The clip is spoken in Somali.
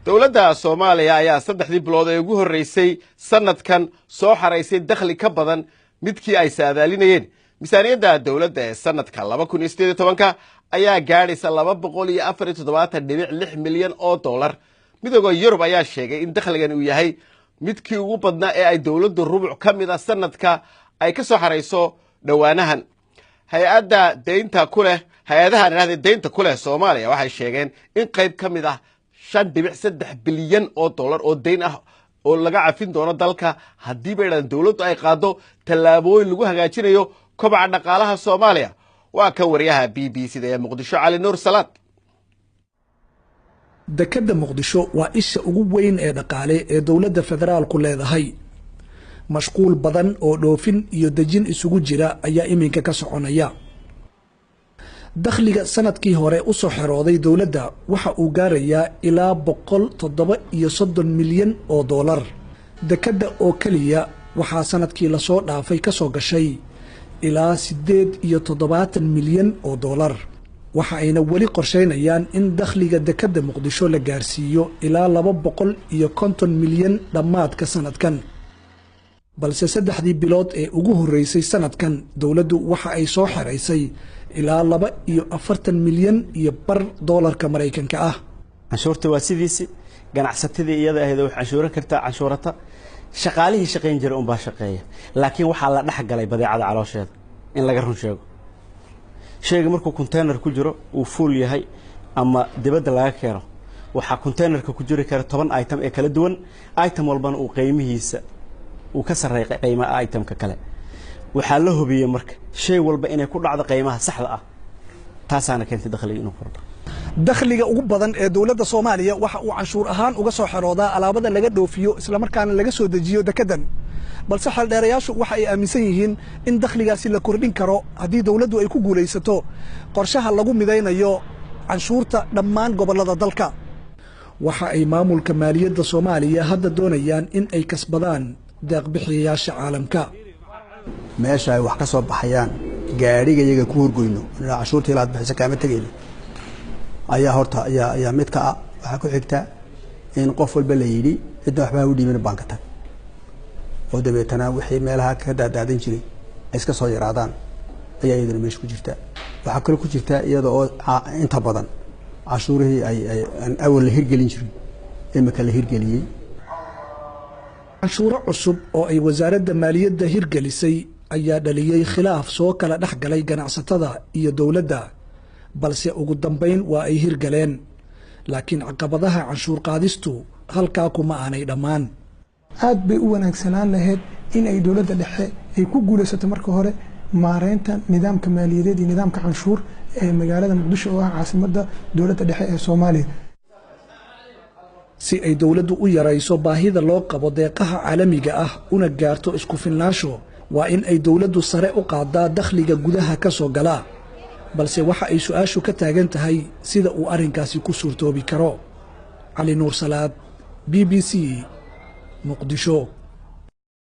dowladda Soomaaliya ayaa 3 bilood ee ugu horeysay sanadkan soo xareysay dakhli ka badan midkii ay saadaalinayeen. miisaaniyadda dowladda ee sanadka 2018 ayaa gaadhaysa 247.6 milyan oo dollar. midowga Yurub ayaa sheegay in dakhligan uu yahay midkii ugu badnaa ee ay dowladdu rubuc ka mid ah sanadka ay ka soo xareyso dhawaanahan. hay'adaha deynta ku leh Soomaaliya waxay sheegeen in qayb ka mid ah 5.3 bilyan oo dollar oo deyn ah oo laga cafin doono dalka haddii baydhan dowladdu ay qaado tallaabooyin lagu hagaajinayo kobaca dhaqaalaha Soomaaliya. waa kan wariyaha BBC ee Muqdisho Cali Nuur Salaad. dekada Muqdisho waa isha ugu weyn ee dhaqaale ee dowladda federaalku leedahay. mashquul badan oo dhoofin iyo dejin isugu jira ayaa iminka ka soconaya. dakhliga sanadkii hore u soo xirooday dowladda waxa uu gaarayaa ilaa 137 milyan oo dollar. dekada oo kaliya waxaa sanadkii la soo dhaafay ka soo gashay ilaa 78 milyan oo dollar. waxa ayna weli qorsheynayaan in dakhliga dekada Muqdisho la gaarsiiyo ilaa 250 milyan dhammaadka sanadkan. balse 3 bilood ee ugu horeysay sanadkan dowladdu waxa ay soo xareysay ilaa 42 milyan iyo bar dollarka Mareykanka ah. canshuurta waa sidiisi ganacsatada iyada ahayd wax canshuura karta canshuurata shaqaalihii shaqeyn jiray un baa shaqeeya laakiin waxa la dhaxgalay badeecada caloosheeda in laga run sheego. sheega markuu container ku jiro uu full yahay ama dibadda laga keeno waxa containerka ku jiri kara 10 item ee kala duwan item walbana uu qiimihiisa uu ka sareeyay qiimaha itemka kale. waxaa la hubiyay marka shay walba inay ku dhacdo qiimaha saxda ah taasana keentay dakhliga inuu kordho. dakhliga ugu badan ee dowladda Soomaaliya waxa uu canshuur ahaan uga soo xiroodaa alaabada laga dhoofiyo isla markaana laga soo dejiyo dekadan. balse xaldheerayaashu waxa ay aaminsan yihiin in dakhligaasi la kordhin karo haddii dowladdu ay ku guuleysato qorshaha lagu mideynayo canshuurta dhammaan gobolada dalka. waxa ay maamulka maaliyadda Soomaaliya hadda doonayaan in ay kasbadaan deeq bixiyayaasha caalamka. meesha ay wax ka soo baxayaan gaariga iyaga ku horgoyno canshuurta ilaa bixisa kama tageyno ayaa horta ayaa mid ka ah. waxa ku xigta in qof walba la yiri cidda waxba u dhiibin banka tag oo dabeetana wixii meelaha ka daadaadan jiray iska soo yaraadaan ayaa iyadana meesha ku jirta. waxa kale ku jirta iyada oo inta badan cashuurihii ay awal la hirgelin jiray imika la hirgeliyay. canshuuro cusub oo ay wasaaradda maaliyadda hirgelisay ayaa dhaliyay khilaaf soo kala dhaxgalay ganacsatada iyo dowladda, balse ugu dambeyn waa ay hirgaleen. laakiin caqabadaha canshuur qaadistu halkaa kuma aanay dhammaan. aad bay u wanaagsanaan lahayd in ay dowladda dhexe ay ku guulaysato marka hore maareynta nidaamka maaliyadeed iyo nidaamka canshuur ee magaalada Muqdisho oo ah caasimadda dowladda dhexe ee Soomaaliya. si ay dowladdu u yarayso baahida loo qabo deeqaha caalamiga ah una gaarto isku filnaansho waa in ay dowladdu sare u qaadaa dakhliga gudaha ka soo gala. balse waxa ay su'aashu ka taagan tahay sida uu arrinkaasi ku suurtoobi karo. Cali Nuur Salaad, BBC, Muqdisho.